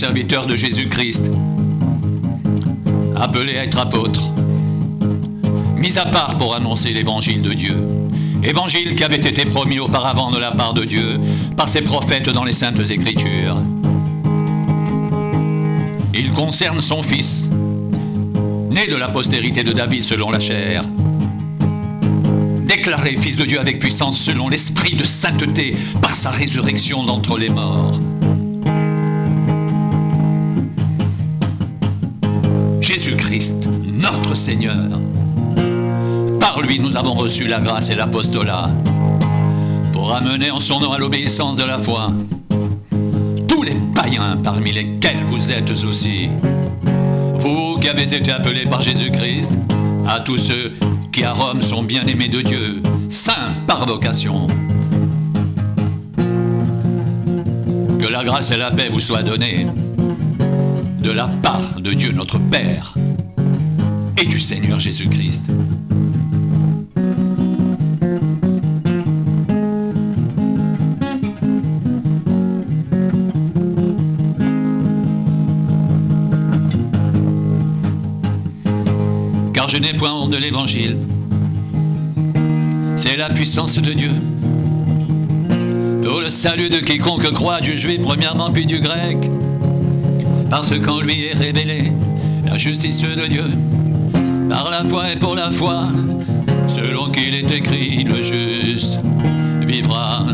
serviteur de Jésus-Christ, appelé à être apôtre, mis à part pour annoncer l'évangile de Dieu. Évangile qui avait été promis auparavant de la part de Dieu par ses prophètes dans les Saintes Écritures. Il concerne son fils, né de la postérité de David selon la chair, déclaré fils de Dieu avec puissance selon l'esprit de sainteté par sa résurrection d'entre les morts. Jésus-Christ, notre Seigneur. Par lui, nous avons reçu la grâce et l'apostolat pour amener en son nom à l'obéissance de la foi tous les païens parmi lesquels vous êtes aussi. Vous qui avez été appelés par Jésus-Christ, à tous ceux qui à Rome sont bien-aimés de Dieu, saints par vocation. Que la grâce et la paix vous soient données de la part de Dieu notre Père et du Seigneur Jésus-Christ. Car je n'ai point honte de l'Évangile. C'est la puissance de Dieu pour le salut de quiconque croit, du juif premièrement puis du grec, parce qu'en lui est révélée la justice de Dieu par la foi et pour la foi, selon qu'il est écrit, le juste vivra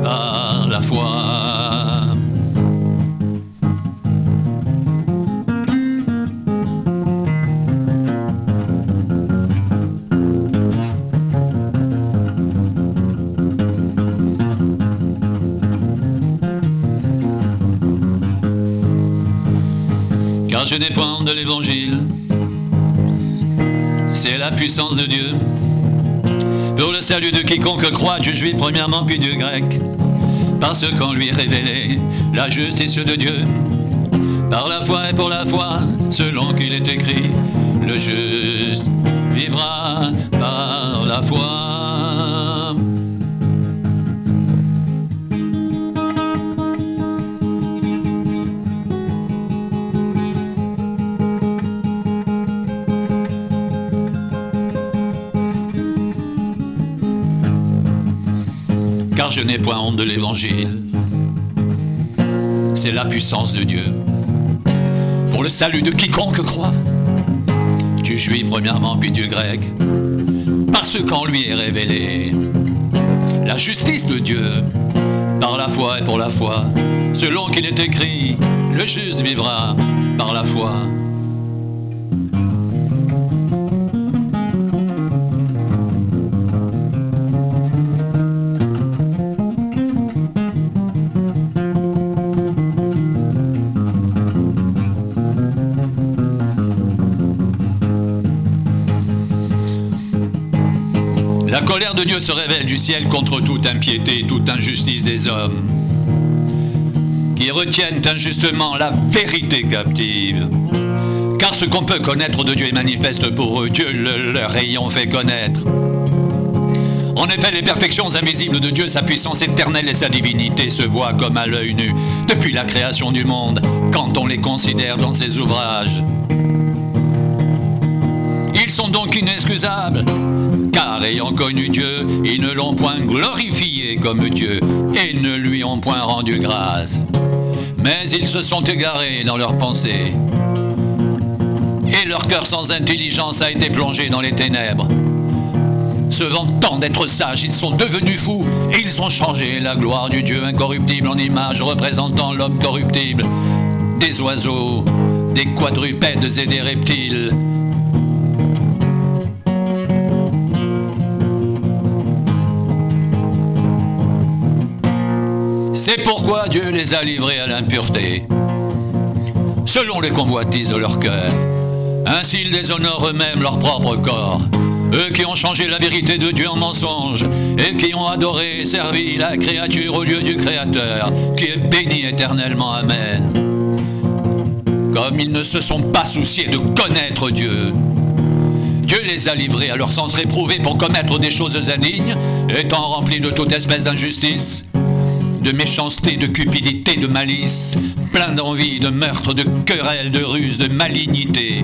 par la foi. Car je n'ai point honte de l'Évangile, c'est la puissance de Dieu pour le salut de quiconque croit, du juif premièrement puis du grec, parce qu'en lui est révélée la justice de Dieu par la foi et pour la foi, selon qu'il est écrit, le juste vivra par la foi. Car je n'ai point honte de l'Évangile, c'est la puissance de Dieu pour le salut de quiconque croit, du juif premièrement puis du grec, parce qu'en lui est révélée la justice de Dieu par la foi et pour la foi, selon qu'il est écrit, le juste vivra par la foi. La colère de Dieu se révèle du ciel contre toute impiété, toute injustice des hommes, qui retiennent injustement la vérité captive. Car ce qu'on peut connaître de Dieu est manifeste pour eux, Dieu le leur ayant fait connaître. En effet, les perfections invisibles de Dieu, sa puissance éternelle et sa divinité se voient comme à l'œil nu, depuis la création du monde, quand on les considère dans ses ouvrages. Ils sont donc inexcusables, car ayant connu Dieu, ils ne l'ont point glorifié comme Dieu, et ne lui ont point rendu grâce. Mais ils se sont égarés dans leurs pensées, et leur cœur sans intelligence a été plongé dans les ténèbres. Se vantant d'être sages, ils sont devenus fous, et ils ont changé la gloire du Dieu incorruptible en image représentant l'homme corruptible, des oiseaux, des quadrupèdes et des reptiles. C'est pourquoi Dieu les a livrés à l'impureté, selon les convoitises de leur cœur. Ainsi ils déshonorent eux-mêmes leur propre corps, eux qui ont changé la vérité de Dieu en mensonge, et qui ont adoré et servi la créature au lieu du Créateur, qui est béni éternellement. Amen. Comme ils ne se sont pas souciés de connaître Dieu, Dieu les a livrés à leur sens réprouvé pour commettre des choses indignes, étant remplis de toute espèce d'injustice, de méchanceté, de cupidité, de malice, plein d'envie, de meurtre, de querelle, de ruse, de malignité.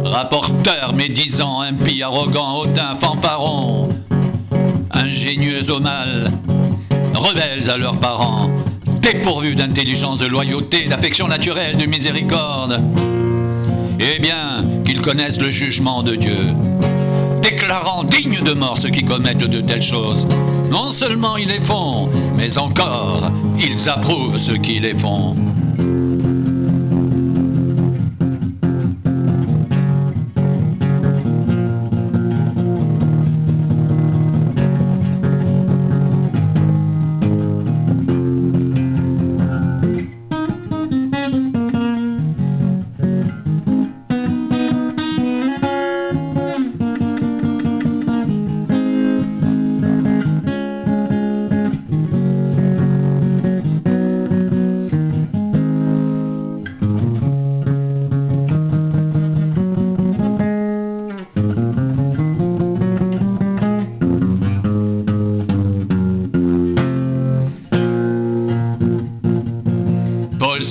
Rapporteur, médisant, impie, arrogant, hautain, fanfaron, ingénieux au mal, rebelles à leurs parents, dépourvus d'intelligence, de loyauté, d'affection naturelle, de miséricorde. Eh bien, qu'ils connaissent le jugement de Dieu, déclarant dignes de mort ceux qui commettent de telles choses. Non seulement ils les font, mais encore ils approuvent ceux qui les font.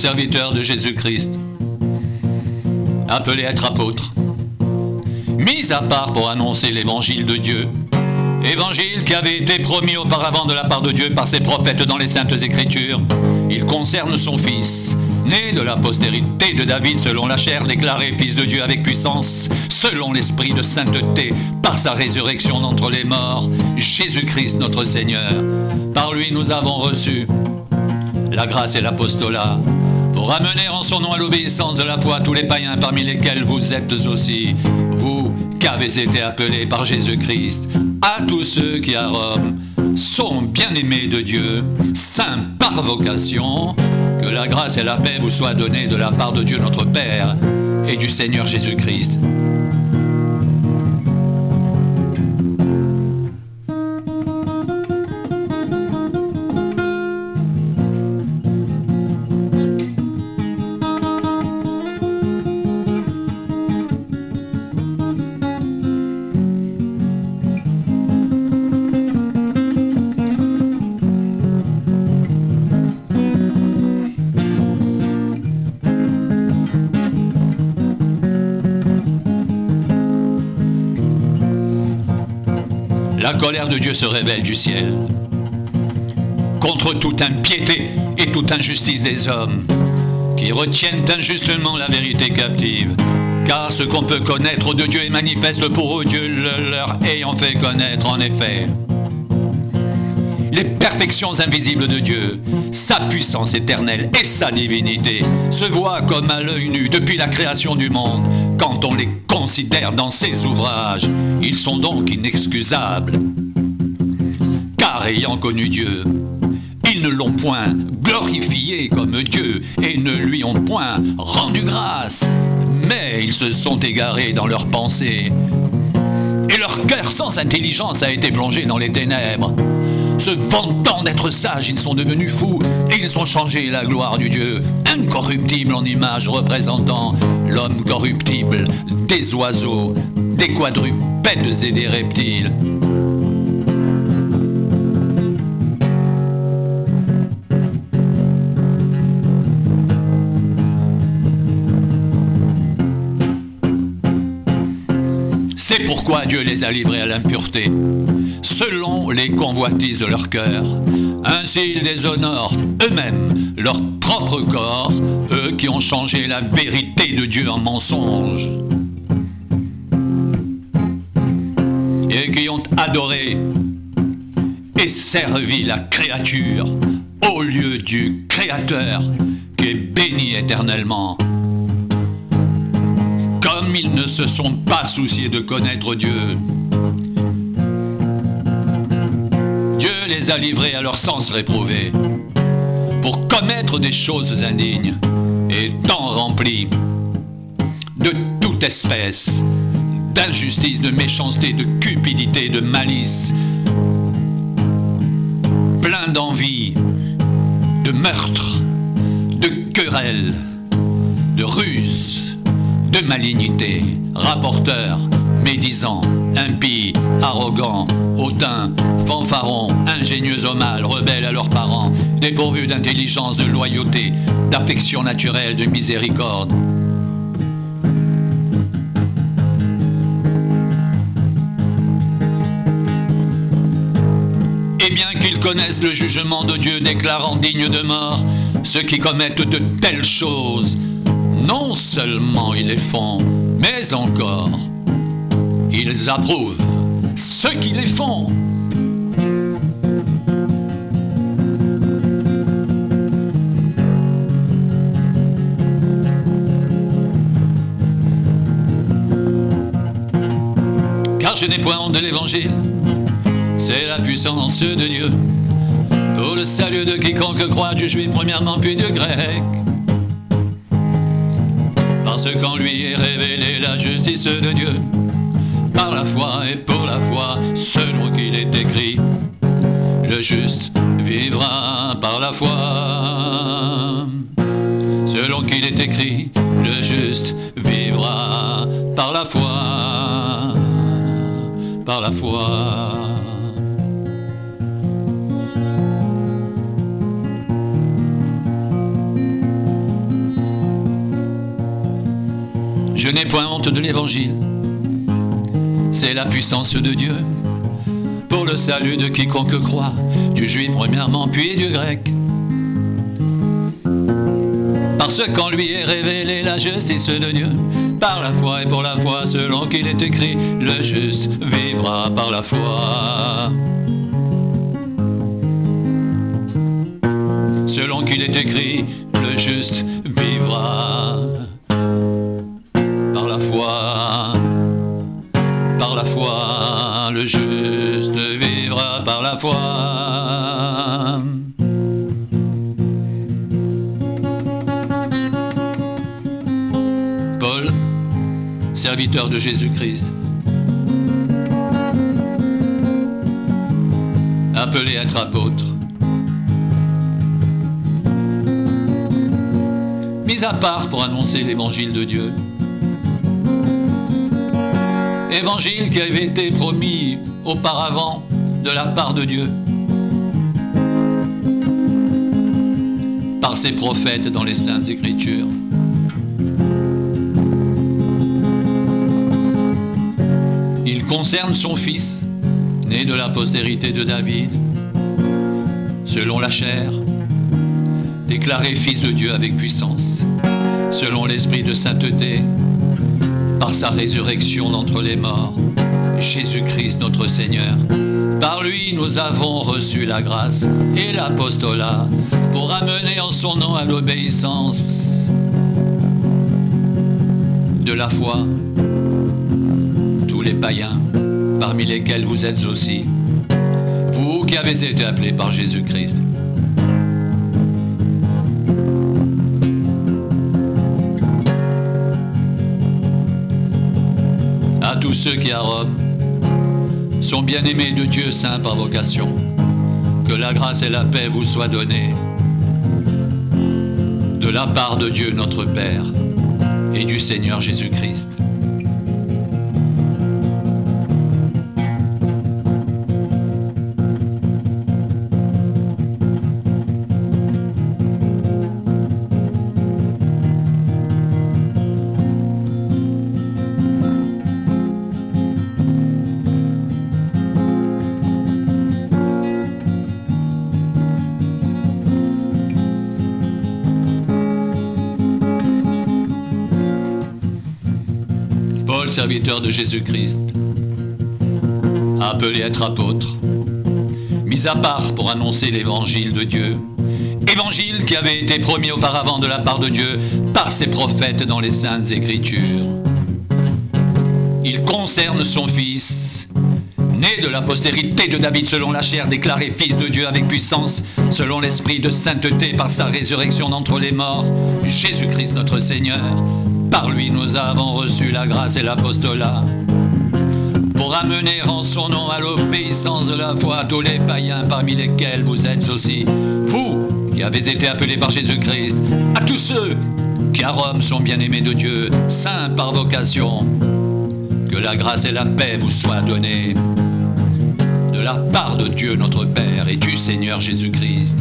Serviteur de Jésus-Christ, appelé à être apôtre, mis à part pour annoncer l'évangile de Dieu, évangile qui avait été promis auparavant de la part de Dieu par ses prophètes dans les Saintes Écritures. Il concerne son Fils, né de la postérité de David selon la chair, déclaré Fils de Dieu avec puissance, selon l'esprit de sainteté, par sa résurrection d'entre les morts, Jésus-Christ notre Seigneur. Par lui nous avons reçu la grâce et l'apostolat, pour ramener en son nom à l'obéissance de la foi tous les païens parmi lesquels vous êtes aussi, vous qui avez été appelés par Jésus-Christ, à tous ceux qui à Rome sont bien-aimés de Dieu, saints par vocation, que la grâce et la paix vous soient données de la part de Dieu notre Père et du Seigneur Jésus-Christ. La colère de Dieu se révèle du ciel contre toute impiété et toute injustice des hommes qui retiennent injustement la vérité captive. Car ce qu'on peut connaître de Dieu est manifeste pour eux, Dieu le leur ayant fait connaître en effet. Les perfections invisibles de Dieu, sa puissance éternelle et sa divinité se voient comme à l'œil nu depuis la création du monde. Quand on les considère dans ses ouvrages, ils sont donc inexcusables. Car ayant connu Dieu, ils ne l'ont point glorifié comme Dieu et ne lui ont point rendu grâce, mais ils se sont égarés dans leurs pensées. Et leur cœur sans intelligence a été plongé dans les ténèbres. Se vantant d'être sages, ils sont devenus fous et ils ont changé la gloire du Dieu incorruptible en image représentant l'homme corruptible, des oiseaux, des quadrupèdes et des reptiles. C'est pourquoi Dieu les a livrés à l'impureté, selon les convoitises de leur cœur. Ainsi ils déshonorent eux-mêmes leur propre corps, eux qui ont changé la vérité de Dieu en mensonge, et qui ont adoré et servi la créature au lieu du Créateur qui est béni éternellement. Comme ils ne se sont pas souciés de connaître Dieu, Dieu les a livrés à leur sens réprouvé pour commettre des choses indignes, étant remplis de toute espèce d'injustice, de méchanceté, de cupidité, de malice, plein d'envie, de meurtre, de querelle, de ruse, de malignité, rapporteurs, médisants, impies, arrogants, hautains, fanfarons, ingénieux au mal, rebelles à leurs parents, dépourvus d'intelligence, de loyauté, d'affection naturelle, de miséricorde. Et bien qu'ils connaissent le jugement de Dieu déclarant dignes de mort ceux qui commettent de telles choses, non seulement ils les font, mais encore ils approuvent ceux qui les font. Car je n'ai point honte de l'évangile, c'est la puissance de Dieu pour le salut de quiconque croit, du juif premièrement puis du grec. Parce qu'en lui est révélée la justice de Dieu, par la foi et pour la foi, selon qu'il est écrit, le juste vivra par la foi. Selon qu'il est écrit, le juste vivra par la foi, par la foi. Je n'ai point honte de l'évangile, c'est la puissance de Dieu pour le salut de quiconque croit, du juif premièrement puis du grec. Parce qu'en lui est révélée la justice de Dieu, par la foi et pour la foi, selon qu'il est écrit, le juste vivra par la foi. Selon qu'il est écrit, le juste vivra par la foi. Par la foi, le juste vivra par la foi. Paul, serviteur de Jésus-Christ, appelé à être apôtre, mis à part pour annoncer l'évangile de Dieu. Évangile qui avait été promis auparavant de la part de Dieu par ses prophètes dans les Saintes Écritures. Il concerne son fils, né de la postérité de David, selon la chair, déclaré fils de Dieu avec puissance, selon l'esprit de sainteté, par sa résurrection d'entre les morts, Jésus-Christ notre Seigneur. Par lui nous avons reçu la grâce et l'apostolat pour amener en son nom à l'obéissance de la foi tous les païens, parmi lesquels vous êtes aussi, vous qui avez été appelés par Jésus-Christ. À tous ceux qui à Rome sont bien-aimés de Dieu saint par vocation, que la grâce et la paix vous soient données de la part de Dieu notre Père et du Seigneur Jésus-Christ. Paul, serviteur de Jésus-Christ, appelé à être apôtre, mis à part pour annoncer l'évangile de Dieu, évangile qui avait été promis auparavant de la part de Dieu par ses prophètes dans les Saintes Écritures. Il concerne son fils, né de la postérité de David selon la chair, déclaré fils de Dieu avec puissance, selon l'esprit de sainteté par sa résurrection d'entre les morts, Jésus-Christ notre Seigneur. Par lui nous avons reçu la grâce et l'apostolat pour amener en son nom à l'obéissance de la foi tous les païens parmi lesquels vous êtes aussi, vous qui avez été appelés par Jésus-Christ, à tous ceux qui à Rome sont bien-aimés de Dieu, 'saints par vocation, que la grâce et la paix vous soient données de la part de Dieu notre Père et du Seigneur Jésus-Christ. À tous ceux qui à Rome sont bien-aimés de Dieu, saints par vocation, que la grâce et la paix vous soient données de la part de Dieu notre Père et du Seigneur Jésus-Christ. la part de Dieu notre Père et du Seigneur Jésus-Christ.